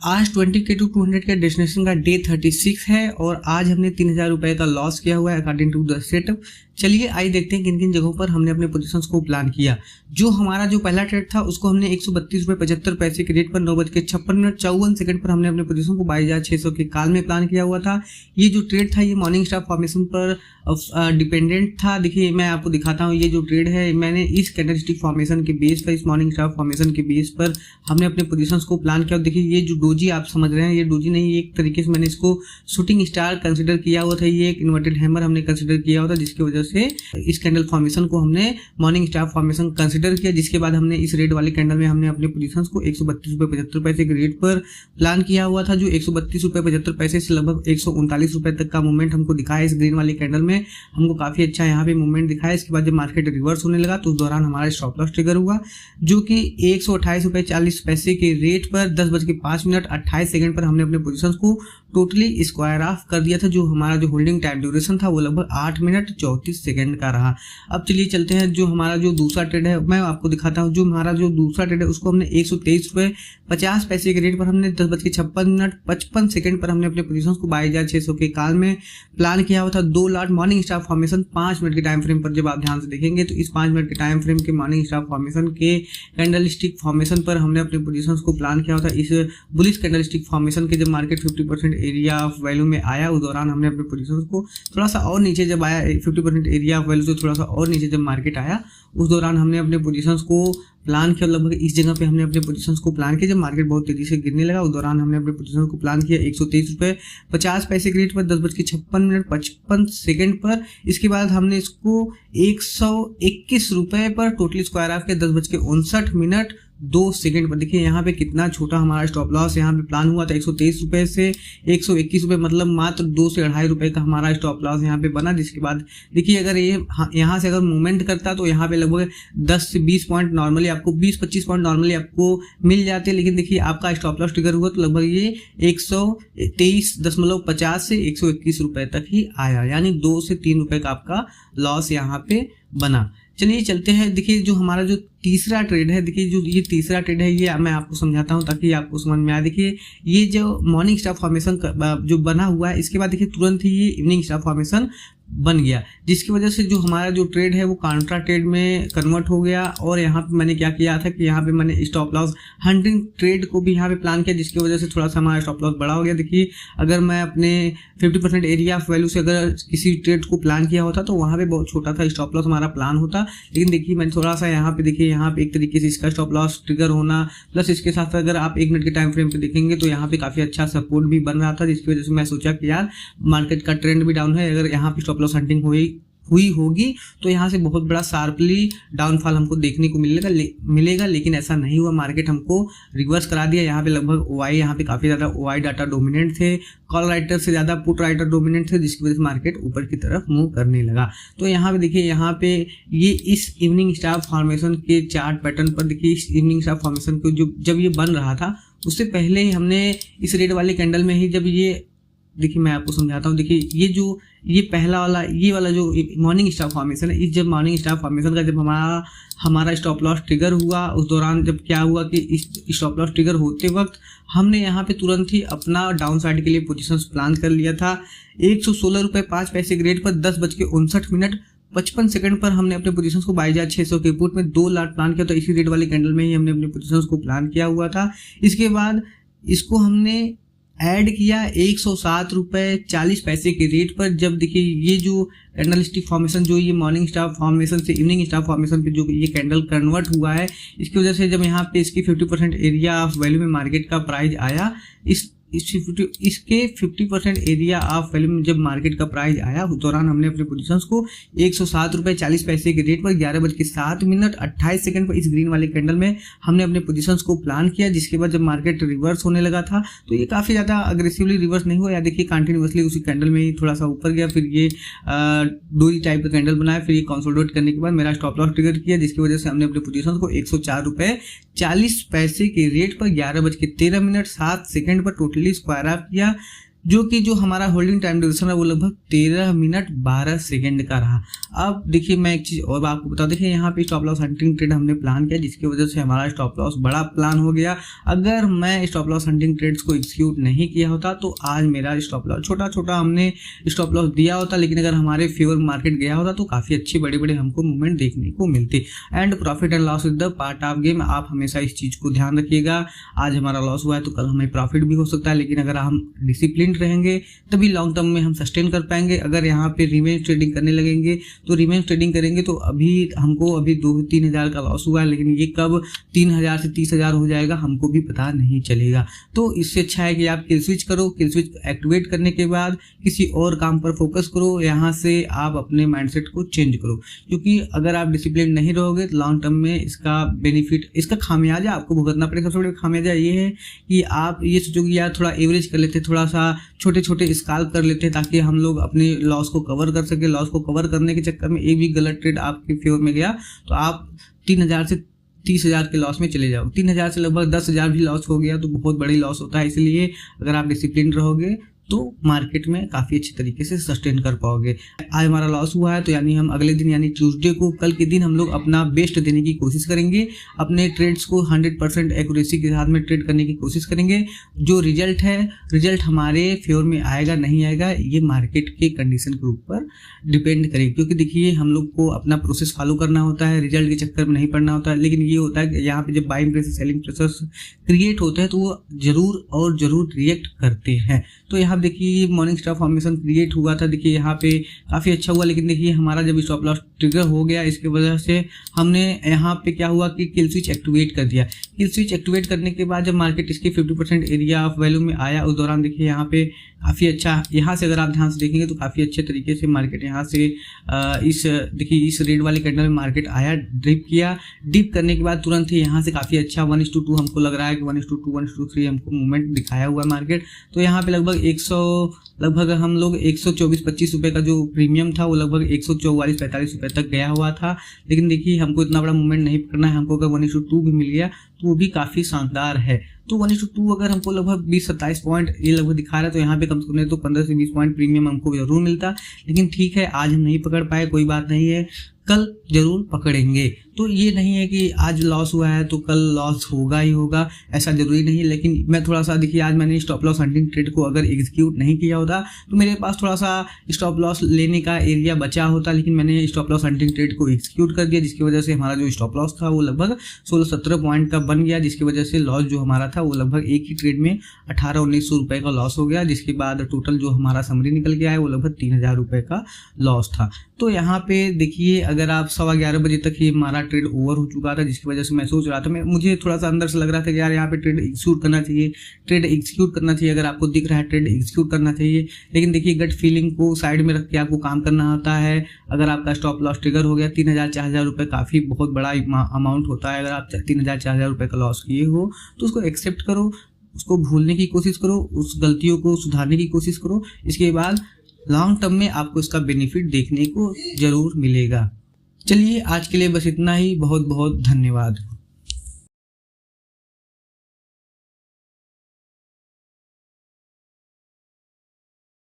आज 20K to 200 के destination का डे 36 है और आज हमने 3000 रुपए का लॉस किया हुआ है अकॉर्डिंग टू द सेटअप। चलिए आइए देखते हैं किन किन जगहों पर हमने अपने पोजीशंस को प्लान किया। जो हमारा जो पहला ट्रेड था उसको हमने 132.75 के रेट पर 9:56 पर हमने अपने पोजीशन को 22,600 के काल में प्लान किया हुआ था। ये जो ट्रेड था ये मॉर्निंग स्टार फॉर्मेशन पर डिपेंडेंट था। देखिए मैं आपको दिखाता हूँ, ये जो ट्रेड है मैंने इस कैंडलस्टिक फॉर्मेशन के बेस पर, इस मॉर्निंग स्टार फॉर्मेशन के बेस पर हमने अपने पोजीशंस को प्लान किया। देखिए ये जो डोजी आप समझ रहे हैं, ये डोजी नहीं, एक तरीके से मैंने इसको शूटिंग स्टार कंसिडर किया हुआ था। ये एक इन्वर्टेड हैमर हमने कंसिडर किया हुआ था, जिसकी वजह से इस कैंडल फॉर्मेशन को हमने मॉर्निंग स्टार फॉर्मेशन कंसिडर किया। जिसके बाद हमने इस रेड वाले कैंडल में हमने अपने पोजीशंस को 132.75 के रेट पर प्लान किया हुआ था, जो 132.75 से लगभग 139 रुपए तक का मूवमेंट हमको दिखाया। इस ग्रीन वाले कैंडल में हमको काफी अच्छा यहाँ पे मूवमेंट दिखाया। इसके बाद जब मार्केट रिवर्स होने लगा तो उस दौरान हमारा स्टॉप लॉस ट्रिगर हुआ, जो कि 128.40 के रेट पर 10:05:28 पर हमने अपने पोजीशंस को टोटली स्क्वायर ऑफ कर दिया था। जो हमारा जो होल्डिंग टाइम ड्यूरेशन था वो लगभग 8 मिनट 34 सेकंड का रहा। अब चलिए चलते हैं, जो हमारा जो दूसरा ट्रेड है मैं आपको दिखाता हूं। जो हमारा जो दूसरा ट्रेड है उसको हमने 123.50 के रेट पर हमने 10:56:55 पर हमने अपने पोजीशंस को 22,600 के काल में प्लान किया हुआ था। 2 lot morning star formation 5 minute के टाइम फ्रेम पर जब आप ध्यान से देखेंगे तो इस 5 मिनट के टाइम फ्रेम के मॉर्निंग स्टार फॉर्मेशन के कैंडलस्टिक फॉर्मेशन पर हमने अपने पोजीशंस को प्लान किया हुआ था। इस बुलिश कैंडलस्टिक फॉर्मेशन के जब मार्केट 50% एरिया ऑफ वैल्यू में आया उस दौरान हमने अपने पोजीशंस को थोड़ा सा और नीचे जब आया, 50% एरिया ऑफ वैल्यू से थोड़ा सा और नीचे जब मार्केट आया उस दौरान हमने अपने पोजीशंस को प्लान किया। लगभग इस जगह पे हमने अपने पोजीशंस को प्लान किया। जब मार्केट बहुत तेजी से गिरने लगा उस दौरान हमने अपने पोजीशंस को प्लान किया 123.50 के रेट पर 10:56:55 पर। इसके बाद हमने इसको 121 रुपए पर टोटली स्क्वायर ऑफ के 10:59:02 पर। देखिए यहाँ पे कितना छोटा हमारा स्टॉप लॉस यहाँ पे प्लान हुआ था। 123 रुपए से 121 रुपए, मतलब मात्र 2 से 2.5 रुपए का हमारा स्टॉप लॉस यहाँ पे बना। जिसके बाद देखिए अगर ये यहाँ से अगर मूवमेंट करता तो यहाँ पे लगभग 10 से 20 पॉइंट नॉर्मली आपको 20-25 पॉइंट नॉर्मली आपको मिल जाते हैं। लेकिन देखिए आपका स्टॉप लॉस ट्रिगर हुआ तो लगभग ये 123.50 से 121 रुपए तक ही आया, यानी 2 से 3 रुपए का आपका लॉस यहाँ पे बना। चलिए चलते हैं, देखिए जो हमारा जो तीसरा ट्रेड है, देखिए जो ये तीसरा ट्रेड है ये मैं आपको समझाता हूं ताकि आपको समझ में आए। देखिए ये जो मॉर्निंग स्टार फॉर्मेशन जो बना हुआ है इसके बाद देखिए तुरंत ही ये इवनिंग स्टार फॉर्मेशन बन गया, जिसकी वजह से जो हमारा जो ट्रेड है वो काउंटर ट्रेड में कन्वर्ट हो गया। और यहाँ पे मैंने क्या किया था कि यहाँ पे मैंने स्टॉप लॉस हंटिंग ट्रेड को भी यहाँ पे प्लान किया, जिसकी वजह से थोड़ा सा हमारा स्टॉप लॉस बड़ा हो गया। देखिए अगर मैं अपने 50% एरिया ऑफ वैल्यू से अगर किसी ट्रेड को प्लान किया होता तो वहाँ पे बहुत छोटा था स्टॉप लॉस हमारा प्लान होता। लेकिन देखिए मैंने थोड़ा सा यहाँ पे देखिए यहाँ पे एक तरीके से इसका स्टॉप लॉस ट्रिगर होना प्लस इसके साथ अगर आप 1 मिनट के टाइम फ्रेम पे देखेंगे तो यहाँ पे काफी अच्छा सपोर्ट भी बन रहा था, जिसकी वजह से मैं सोचा कि यार मार्केट का ट्रेंड भी डाउन है, अगर यहाँ पे स्टॉप लॉस हंटिंग हुई होगी तो यहाँ से बहुत बड़ा शार्पली डाउनफॉल हमको देखने को मिलेगा। लेकिन ऐसा नहीं हुआ, मार्केट हमको रिवर्स करा दिया। यहाँ पे लगभग ओआई, यहाँ पे काफी ज्यादा ओआई डाटा डोमिनेंट थे, कॉल राइटर से ज्यादा पुट राइटर डोमिनेंट थे, जिसकी वजह से मार्केट ऊपर की तरफ मूव करने लगा। तो यहाँ पे देखिए यहाँ पे ये इस इवनिंग स्टार फॉर्मेशन के चार्ट पैटर्न पर देखिए इस इवनिंग स्टार फॉर्मेशन को जब ये बन रहा था उससे पहले ही हमने इस रेड वाले कैंडल में ही जब ये देखिए मैं आपको समझाता हूँ। देखिए ये पहला वाला ये वाला जो मॉर्निंग स्टार फॉर्मेशन है, इस जब मॉर्निंग स्टार फॉर्मेशन का जब हमारा स्टॉप लॉस ट्रिगर हुआ उस दौरान जब क्या हुआ कि इस स्टॉप लॉस ट्रिगर होते वक्त हमने यहाँ पे तुरंत ही अपना डाउन साइड के लिए पोजीशंस प्लान कर लिया था। 116.05 के रेट पर 10:59:55 पर हमने अपने पोजीशंस को 22,600 के पुट में 2 लॉट प्लान किया था। इसी रेट वाले कैंडल में ही हमने अपने पोजीशंस को प्लान किया हुआ था। इसके बाद इसको हमने ऐड किया 107.40 के रेट पर। जब देखिए ये जो कैंडलस्टिक फॉर्मेशन जो ये मॉर्निंग स्टार फॉर्मेशन से इवनिंग स्टार फॉर्मेशन पे जो ये कैंडल कन्वर्ट हुआ है, इसकी वजह से जब यहाँ पे इसकी 50% एरिया ऑफ वैल्यू में मार्केट का प्राइस आया, इसके 50% एरिया ऑफ वैल्यू में जब मार्केट का प्राइस आया उस दौरान हमने अपने पोजीशंस को 107.40 के रेट पर 11:07:28 पर इस ग्रीन वाले कैंडल में हमने अपने पोजीशंस को प्लान किया। जिसके बाद जब मार्केट रिवर्स होने लगा था तो ये काफी ज्यादा अग्रेसिवली रिवर्स नहीं हुआ, या देखिए कंटिन्यूअसली उसी कैंडल में ही थोड़ा सा ऊपर गया, फिर ये डोरी टाइप का कैंडल बनाया, फिर ये कंसोलिडेट करने के बाद मेरा स्टॉप लॉस ट्रिगर किया, जिसकी वजह से हमने अपने पोजीशंस को 104.40 के रेट पर 11:13:07 पर टोटली स्क्वायर ऑफ किया। जो हमारा होल्डिंग टाइम ड्यूरेशन है वो लगभग 13 मिनट 12 सेकंड का रहा। अब देखिए मैं एक चीज़ और आपको बता, देखिए यहाँ पे स्टॉप लॉस हंटिंग ट्रेड हमने प्लान किया, जिसकी वजह से हमारा स्टॉप लॉस बड़ा प्लान हो गया। अगर मैं स्टॉप लॉस हंटिंग ट्रेड्स को एग्जीक्यूट नहीं किया होता तो आज मेरा स्टॉप लॉस छोटा छोटा हमने स्टॉप लॉस दिया होता, लेकिन अगर हमारे फेवर मार्केट गया होता तो काफ़ी अच्छी बड़े बड़े हमको मूवमेंट देखने को मिलते। And profit and loss is the part of game, आप हमेशा इस चीज़ को ध्यान रखिएगा। आज हमारा लॉस हुआ है तो कल हमें प्रॉफिट भी हो सकता है, लेकिन अगर हम डिसिप्लिन रहेंगे तभी लॉन्ग टर्म में हम सस्टेन कर पाएंगे। अगर यहाँ पे रिवेंज ट्रेडिंग करने लगेंगे तो रिवेंज ट्रेडिंग करेंगे तो अभी 2-3 हज़ार का लॉस हुआ है, लेकिन ये कब 3,000 से 30,000 हो जाएगा हमको भी पता नहीं चलेगा। तो इससे अच्छा है कि आप किल स्विच करो, किल स्विच एक्टिवेट करने के बाद किसी और काम पर फोकस करो, यहाँ से आप अपने माइंडसेट को चेंज करो, क्योंकि अगर आप डिसिप्लिन नहीं रहोगे तो लॉन्ग टर्म में इसका बेनिफिट, इसका खामियाजा आपको भुगतना पड़ेगा। सबसे बड़ा खामियाजा ये है कि आप ये सोचोगे यार थोड़ा एवरेज कर लेते, थोड़ा सा छोटे छोटे स्काल्प कर लेते ताकि हम लोग अपने लॉस को कवर कर सके। लॉस को कवर करने के चक्कर में एक भी गलत ट्रेड आपके फेवर में गया तो आप 3,000 से 30,000 के लॉस में चले जाओ। 3,000 से लगभग 10,000 भी लॉस हो गया तो बहुत बड़ी लॉस होता है। इसलिए अगर आप डिसिप्लिन रहोगे तो मार्केट में काफ़ी अच्छी तरीके से सस्टेन कर पाओगे। आज हमारा लॉस हुआ है तो यानी हम अगले दिन यानी ट्यूसडे को, कल के दिन हम लोग अपना बेस्ट देने की कोशिश करेंगे, अपने ट्रेड्स को 100% एक्यूरेसी के साथ में ट्रेड करने की कोशिश करेंगे। जो रिजल्ट है, रिजल्ट हमारे फेवर में आएगा नहीं आएगा ये मार्केट के कंडीशन के ऊपर डिपेंड करेगा, क्योंकि देखिए हम लोग को अपना प्रोसेस फॉलो करना होता है, रिजल्ट के चक्कर में नहीं पड़ना होता है। लेकिन ये होता है कि यहाँ पे जब buying pressure selling pressure create होते हैं तो वो जरूर और जरूर रिएक्ट करते हैं। तो यहाँ देखिए मॉर्निंग स्टार फॉर्मेशन क्रिएट हुआ था, देखिए यहाँ पे काफ़ी अच्छा हुआ, लेकिन देखिए हमारा जब स्टॉप लॉस ट्रिगर हो गया इसकी वजह से हमने यहाँ पे क्या हुआ कि किल स्विच एक्टिवेट कर दिया। किल स्विच एक्टिवेट करने के बाद जब मार्केट इसके 50% एरिया ऑफ वैल्यू में आया उस दौरान देखिए यहाँ पे काफ़ी अच्छा, यहाँ से अगर आप ध्यान से देखेंगे तो काफ़ी अच्छे तरीके से मार्केट यहाँ से इस रेड वाले कैंडल में मार्केट आया, डिप किया। डिप करने के बाद तुरंत ही यहाँ से काफ़ी अच्छा 1:2 हमको लग रहा है कि 1:2 1:3 हमको मूवमेंट दिखाया हुआ है मार्केट। तो यहाँ पे लगभग हम लोग 124-25 रुपये का जो प्रीमियम था वो लगभग 144-45 रुपये तक गया हुआ था। लेकिन देखिए हमको इतना बड़ा मूवमेंट नहीं पकड़ना है, हमको अगर 1:2 भी मिल गया तो वो भी काफ़ी शानदार है। तो 1:2 अगर हमको लगभग 20-27 पॉइंट ये लगभग दिखा रहा है तो यहाँ पे कम से कम तो 15 से 20 पॉइंट प्रीमियम हमको जरूर मिलता। लेकिन ठीक है आज हम नहीं पकड़ पाए, कोई बात नहीं है, कल जरूर पकड़ेंगे। तो ये नहीं है कि आज लॉस हुआ है तो कल लॉस होगा ही होगा, ऐसा जरूरी नहीं है। लेकिन मैं थोड़ा सा देखिए आज मैंने स्टॉप लॉस हंटिंग ट्रेड को अगर एग्जीक्यूट नहीं किया होता तो मेरे पास थोड़ा सा स्टॉप लॉस लेने का एरिया बचा होता, लेकिन मैंने स्टॉप लॉस हंटिंग ट्रेड को एग्जीक्यूट कर दिया, जिसकी वजह से हमारा जो स्टॉप लॉस था वो लगभग 16-17 पॉइंट का बन गया, जिसकी वजह से लॉस जो हमारा था वो लगभग एक ही ट्रेड में 1800-1900 रुपये का लॉस हो गया। जिसके बाद टोटल जो हमारा समरी निकल के आया वो लगभग 3,000 रुपये का लॉस था। तो यहाँ पे देखिए अगर आप 11:15 बजे तक ही हमारा ट्रेड ओवर हो चुका था, जिसकी वजह से मैं सोच रहा था, मुझे थोड़ा सा अंदर से लग रहा था कि यार यहाँ पे ट्रेड एग्जीक्यूट करना चाहिए, अगर आपको दिख रहा है ट्रेड एग्जीक्यूट करना चाहिए। लेकिन देखिए गट फीलिंग को साइड में रख के आपको काम करना होता है। अगर आपका स्टॉप लॉस ट्रिगर हो गया 3,000-4,000 रुपये काफ़ी बहुत बड़ा अमाउंट होता है। अगर आप 3,000-4,000 रुपये का लॉस किए हो तो उसको एक्सेप्ट करो, उसको भूलने की कोशिश करो, उस गलतियों को सुधारने की कोशिश करो। इसके बाद लॉन्ग टर्म में आपको इसका बेनिफिट देखने को जरूर मिलेगा। चलिए आज के लिए बस इतना ही, बहुत बहुत धन्यवाद।